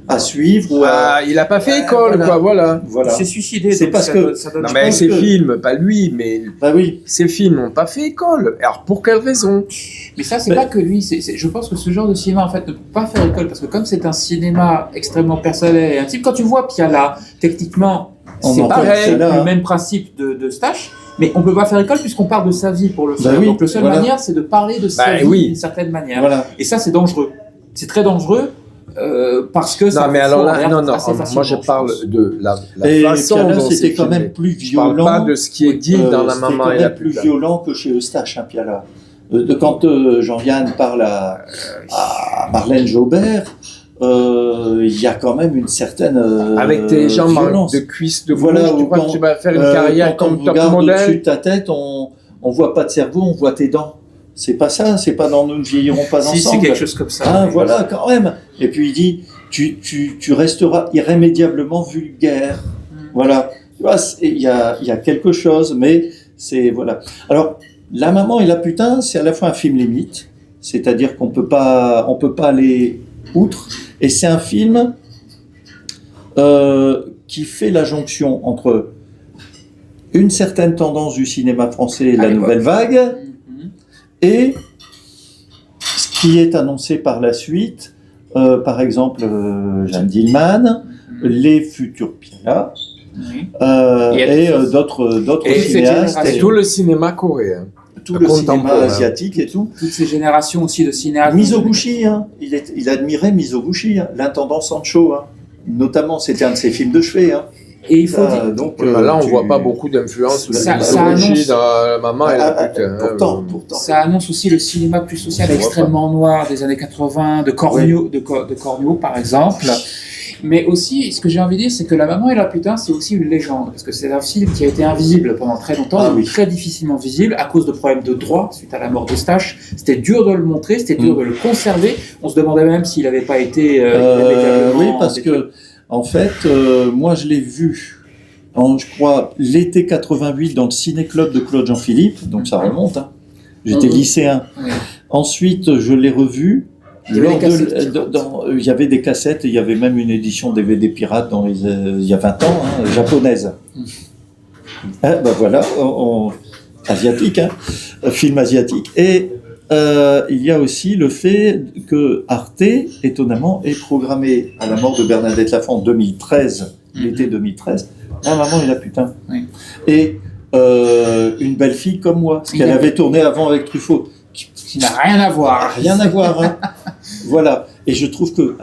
à suivre ou il n'a pas fait école, voilà. Il s'est suicidé. C'est parce que... Non, mais ces films, pas lui, mais... Ces films n'ont pas fait école. Alors, pour quelle raison? Mais ça, c'est pas que lui. Je pense que ce genre de cinéma, en fait, ne peut pas faire école, parce que comme c'est un cinéma extrêmement personnel et intime, quand tu vois Pialat, techniquement, c'est pareil, le même principe de Stache, mais on peut pas faire école puisqu'on parle de sa vie pour le faire. Donc, la seule manière, c'est de parler de sa vie d'une certaine manière. Et ça, c'est dangereux. C'est très dangereux. Parce que ça. Non, mais alors là, moi je parle de la façon dont c'était quand même plus violent. Je parle pas de ce qui est dit dans La maman et la plus violent que chez Eustache, Pialat. Quand Jean-Yann parle à Marlène Jobert, il y a quand même une certaine avec tes jambes violence. de cuisses de voilà, gauche, tu crois que tu vas faire une carrière comme top modèle. Au-dessus de ta tête, on voit pas de cerveau, on voit tes dents. C'est pas ça, c'est pas dans Nous ne vieillirons pas ensemble. Si, c'est quelque chose comme ça. Ah, voilà, quand même. Et puis il dit, tu resteras irrémédiablement vulgaire. Voilà. Tu vois, il y a quelque chose, mais c'est, voilà. Alors, La maman et la putain, c'est à la fois un film limite, c'est-à-dire qu'on peut pas aller outre, et c'est un film qui fait la jonction entre une certaine tendance du cinéma français, la nouvelle vague, et ce qui est annoncé par la suite, par exemple Jeanne Dillman, les futurs Piala, et d'autres cinéastes. Et tout le cinéma coréen. Tout le cinéma asiatique et tout. Toutes ces générations aussi de cinéastes. Mizoguchi, il admirait Mizoguchi, l'intendant Sancho. Notamment, c'était un de ses films de chevet. Et il faut dire... Donc, là, on ne voit pas beaucoup d'influence de Mizoguchi dans Maman et la putain. Pourtant. Ça annonce aussi le cinéma plus social extrêmement noir des années 80, de Cornio, de Cornio par exemple. Mais aussi, ce que j'ai envie de dire, c'est que La Maman et la putain, c'est aussi une légende, parce que c'est un film qui a été invisible pendant très longtemps, très difficilement visible, à cause de problèmes de droit, suite à la mort d'Eustache. C'était dur de le montrer, c'était dur de le conserver. On se demandait même s'il n'avait pas été... oui, parce que, en fait, moi, je l'ai vu, je crois, l'été 88, dans le ciné-club de Claude Jean-Philippe, donc ça remonte, j'étais lycéen. Ensuite, je l'ai revu. Il y avait des cassettes, il y avait même une édition DVD pirate il y a 20 ans, japonaise. Voilà, asiatique, film asiatique. Et il y a aussi le fait que Arte, étonnamment, est programmé à la mort de Bernadette Lafont en 2013, l'été 2013, La Maman et la putain. Oui. Et Une belle fille comme moi, ce qu'elle avait tourné avant avec Truffaut. Qui n'a rien à voir. Rien à voir, Voilà. Et je trouve que...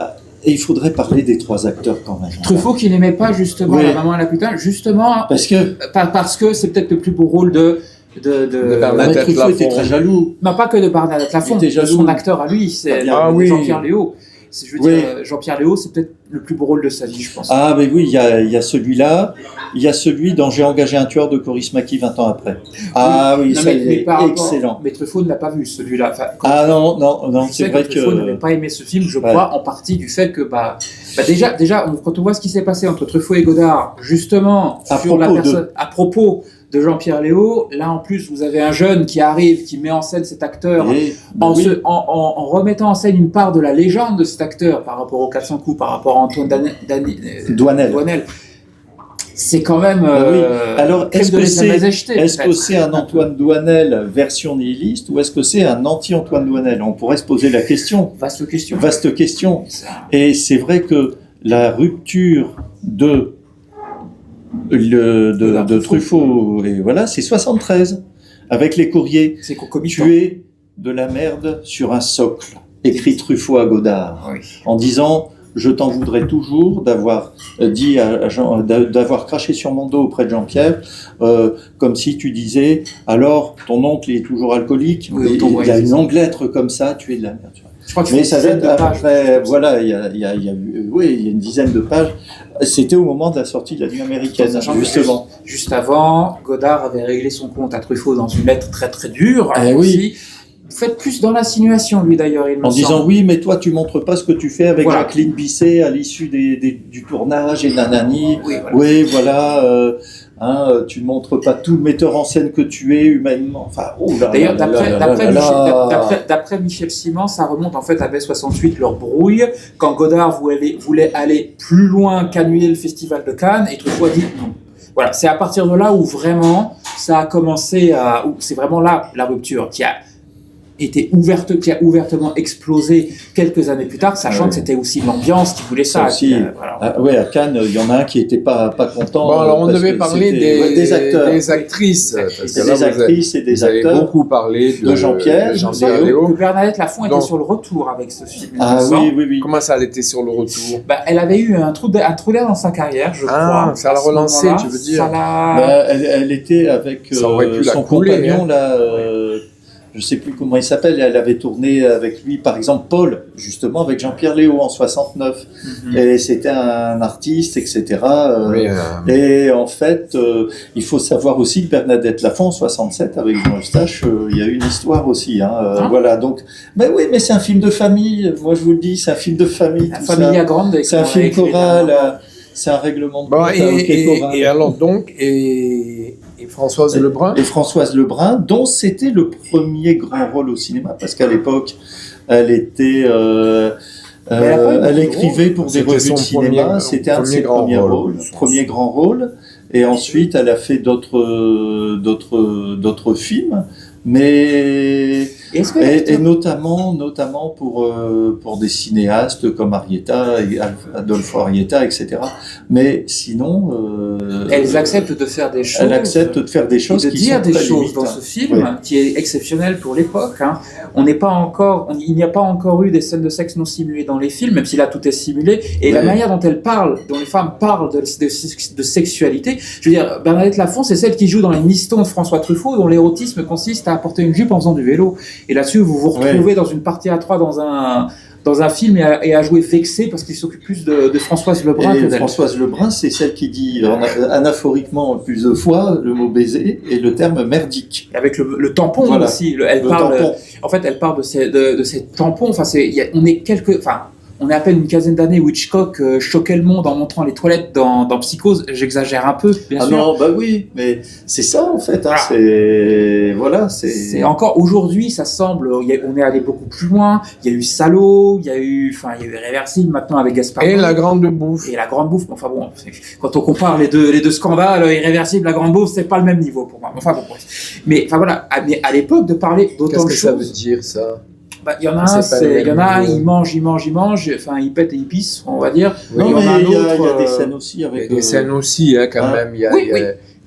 Et il faudrait parler des trois acteurs quand même. Truffaut qui n'aimait pas justement La Maman et la putain, justement... Parce que c'est peut-être le plus beau rôle de Bernadette Lafont. Truffaut était très jaloux. Non, pas que de Bernadette Lafont, de son acteur à lui, c'est Jean-Pierre Léaud. Je veux dire, Jean-Pierre Léaud, c'est peut-être le plus beau rôle de sa vie, je pense. Ah, mais oui, il y a celui-là. Il y a celui dont J'ai engagé un tueur de Coris Maki 20 ans après. Ah oui, ça est excellent. Mais Truffaut ne l'a pas vu, celui-là. Non, c'est vrai que... Truffaut n'avait pas aimé ce film, je crois, en partie du fait que, déjà, quand on voit ce qui s'est passé entre Truffaut et Godard, justement, à propos de Jean-Pierre Léaud, là en plus vous avez un jeune qui arrive, qui met en scène cet acteur en remettant en scène une part de la légende de cet acteur par rapport aux 400 coups, par rapport à Antoine Douanel. C'est quand même Alors, est-ce que c'est un Antoine Douanel version nihiliste ou est-ce que c'est un anti-Antoine Douanel? On pourrait se poser la question. Vaste question. Et c'est vrai que la rupture de Truffaut, et voilà, c'est 73, avec les courriers. C'est concomitant. Tuer de la merde sur un socle, écrit Truffaut à Godard, en disant je t'en voudrais toujours d'avoir dit à Jean, d'avoir craché sur mon dos auprès de Jean-Pierre, comme si tu disais alors ton oncle est toujours alcoolique. Il y a une longue lettre comme ça, tu es de la merde. Je crois que mais ça date après, voilà, il y a une dizaine de pages. C'était au moment de la sortie de La Nuit américaine, justement. Juste avant, Godard avait réglé son compte à Truffaut dans une lettre très très dure. Oui. Faites plus dans l'insinuation, lui d'ailleurs, il me semble. En disant oui, mais toi tu montres pas ce que tu fais avec Jacqueline Bisset à l'issue du tournage et nanani. Tu ne montres pas tout le metteur en scène que tu es humainement. Enfin, d'ailleurs, d'après Michel Simon, ça remonte en fait à mai 68, leur brouille, quand Godard voulait aller plus loin qu'annuler le festival de Cannes, et Truffaut a dit non. Voilà, c'est à partir de là où vraiment ça a commencé où c'est vraiment là la rupture qui a ouvertement explosé quelques années plus tard, sachant que c'était aussi l'ambiance qui voulait ça. À Cannes, il y en a un qui n'était pas content. Bon, alors on devait parler des actrices. Des actrices et des acteurs. Vous avez beaucoup parlé de Jean-Pierre Léaud. Bernadette Lafont était sur le retour avec ce film. Oui. Comment ça, elle était sur le retour? Elle avait eu un trou d'air dans sa carrière, je crois. Ça l'a relancé, tu veux dire? Elle était avec son compagnon là. je ne sais plus comment il s'appelle, elle avait tourné avec lui, par exemple, Paul, justement, avec Jean-Pierre Léaud en 69. Et c'était un artiste, etc. Et en fait, il faut savoir aussi que Bernadette Lafont, en 67, avec Jean Eustache, il y a eu une histoire aussi. Voilà, donc, mais oui, mais c'est un film de famille, moi je vous le dis, c'est un film de famille. La Familia Grande. C'est un film choral. C'est un règlement de compte. Et alors donc, et Françoise Lebrun. Et Françoise Lebrun, dont c'était le premier grand rôle au cinéma, parce qu'à l'époque, elle était, elle écrivait pour des revues de cinéma. C'était un de ses premiers rôles, premier grand rôle. Et ensuite, elle a fait d'autres films. Mais et notamment pour des cinéastes comme Adolfo Arrieta, etc. Mais sinon, elles acceptent de faire des choses. Elles acceptent de faire des choses et de dire des choses dans ce film qui est exceptionnel pour l'époque. Il n'y a pas encore eu des scènes de sexe non simulées dans les films, même si là tout est simulé. Et la manière dont les femmes parlent de sexualité, je veux dire, Bernadette Lafont, c'est celle qui joue dans Les Mistons de François Truffaut, dont l'érotisme consiste à porter une jupe en faisant du vélo. Et là-dessus, vous vous retrouvez dans une partie à trois dans un film et à jouer vexé parce qu'il s'occupe plus de Françoise Lebrun que d'elle. Françoise Lebrun, c'est celle qui dit anaphoriquement plusieurs fois le mot baiser et le terme merdique. Avec le tampon aussi. Elle parle de ces tampons. Enfin, on est à peine une quinzaine d'années où Hitchcock choquait le monde en montrant les toilettes dans Psychose. J'exagère un peu, bien sûr. Non, bah oui, mais c'est ça en fait. C'est encore aujourd'hui, ça semble. On est allé beaucoup plus loin. Il y a eu Salaud, il y a eu Irréversible maintenant avec Gaspard. Et La Grande Bouffe. Et La Grande Bouffe. Enfin bon, quand on compare les deux scandales, Irréversible, La Grande Bouffe, c'est pas le même niveau pour moi. Enfin bon, bref. Mais enfin voilà. Mais à l'époque de parler d'autant de choses. Qu'est-ce que ça veut dire ça? Il y en a, ils mangent, enfin ils pètent et ils pissent, on va dire. Non, mais il y a des scènes aussi avec. Il y a des scènes aussi, quand même.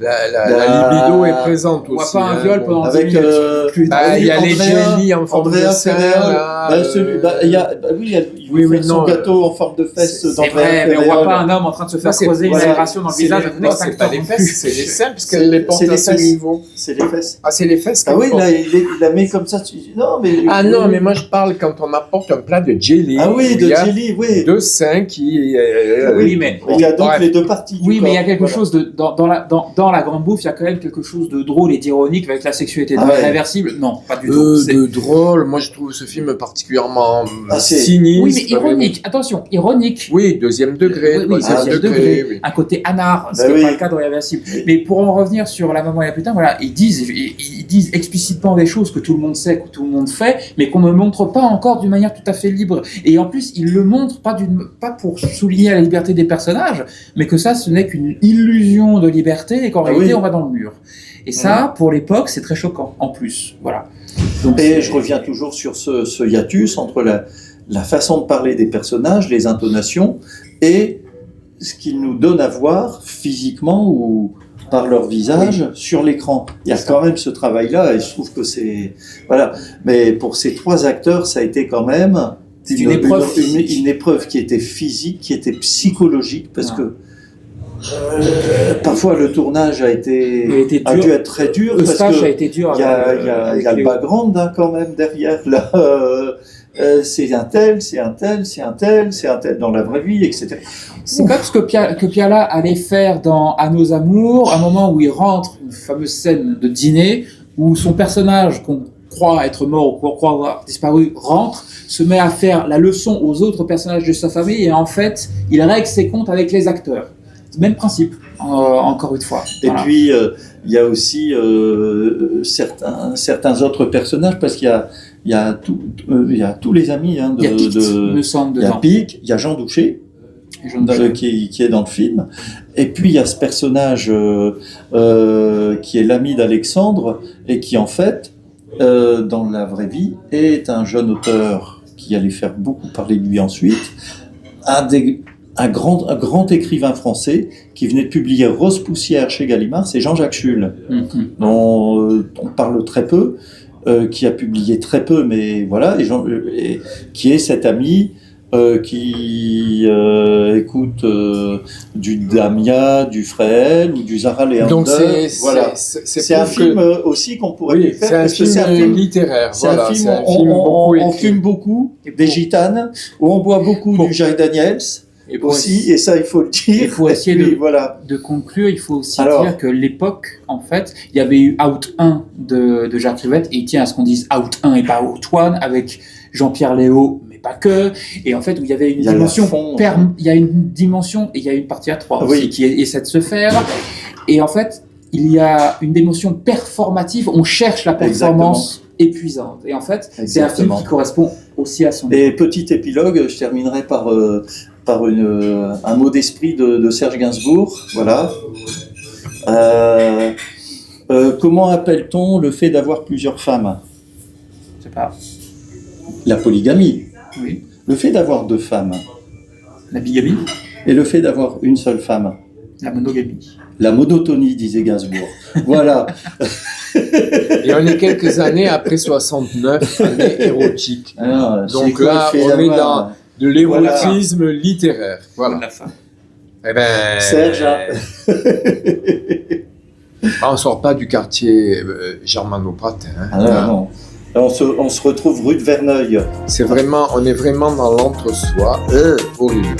La libido est présente aussi. On voit pas un viol pendant avec 10 minutes. Il y a les jellies en forme de son gâteau en forme de fesse. C'est vrai, mais on voit pas un homme en train de se faire creuser une aération dans le visage. C'est pas les fesses, c'est les seins, puisqu'elle les porte à ce niveau. C'est les fesses. Ah, c'est les fesses. Ah oui, il la met comme ça. Non, mais moi je parle quand on apporte un plat de jelly. Ah oui, de jelly, oui. Deux seins qui. Oui, mais il y a donc les deux parties. Oui, mais il y a quelque chose dans La Grande Bouffe, il y a quand même quelque chose de drôle et d'ironique avec la sexualité irréversible. Non, pas du tout. De drôle, moi je trouve ce film particulièrement cynique. Oui, mais ironique, attention, ironique. Oui, deuxième degré. Deuxième degré. Un côté anard, ce qui n'est pas le cas dans Irréversible. Mais pour en revenir sur La Maman et la Putain, voilà, ils disent explicitement des choses que tout le monde sait, que tout le monde fait, mais qu'on ne montre pas encore d'une manière tout à fait libre. Et en plus, ils le montrent pas pour souligner la liberté des personnages, mais que ça, ce n'est qu'une illusion de liberté et qu'en réalité, on va dans le mur. Et ça, pour l'époque, c'est très choquant, en plus. Voilà. Donc, je reviens toujours sur ce hiatus entre la façon de parler des personnages, les intonations, et ce qu'ils nous donnent à voir physiquement ou par leur visage sur l'écran. Il y a quand même ce travail-là, et je trouve que c'est... Voilà. Mais pour ces trois acteurs, ça a été quand même une épreuve qui était physique, qui était psychologique, parce que parfois le tournage a dû être très dur. Eustache a été dur. Il y a le background quand même derrière. Là, c'est un tel dans la vraie vie, etc. C'est comme ce que Piala allait faire dans À nos amours, un moment où il rentre, une fameuse scène de dîner, où son personnage qu'on croit être mort ou qu'on croit avoir disparu rentre, se met à faire la leçon aux autres personnages de sa famille, et en fait, il règle ses comptes avec les acteurs. Même principe, encore une fois. Et puis, il y a aussi certains autres personnages, parce qu'il y a tous les amis. Il y a Pic, me semble, dedans. Il y a Pic, il y a Jean Douché, qui est dans le film. Et puis, il y a ce personnage qui est l'ami d'Alexandre, et qui, en fait, dans la vraie vie, est un jeune auteur qui allait faire beaucoup parler de lui ensuite, un grand écrivain français qui venait de publier Rose Poussière chez Gallimard, c'est Jean-Jacques Schull, dont on parle très peu, qui a publié très peu, mais voilà, et qui est cet ami qui écoutent du Damia, du Fréhel ou du Zara Leander. Donc voilà. C'est un film aussi qu'on pourrait faire. C'est un film littéraire. C'est un film où on fume beaucoup des gitanes, où on boit beaucoup du Jack Daniels. Et ça, il faut le dire. Il faut essayer de conclure. Il faut aussi dire que l'époque, en fait, il y avait eu Out 1 de Jacques Rivette, et il tient à ce qu'on dise Out 1 et pas Out 1, avec Jean-Pierre Léaud, mais pas que. Et en fait, où il y avait une dimension, il y a une dimension, et il y a une partie à 3 aussi, qui essaie de se faire. Et en fait, il y a une dimension performative. On cherche la performance épuisante. Et en fait, c'est un film qui correspond aussi à son... Et petit épilogue, je terminerai par un mot d'esprit de Serge Gainsbourg. Voilà. Comment appelle-t-on le fait d'avoir plusieurs femmes ? Je sais pas. La polygamie. Oui. Le fait d'avoir 2 femmes. La bigamie. Et le fait d'avoir une seule femme. La monogamie. La monotonie, disait Gainsbourg. Voilà. Et on est quelques années après 69, année érotique. Alors, donc là, on est dans de l'érotisme littéraire. Voilà. Eh ben, Serge. On ne sort pas du quartier germano-pratin. Non. On se retrouve rue de Verneuil. On est vraiment dans l'entre-soi. Horrible.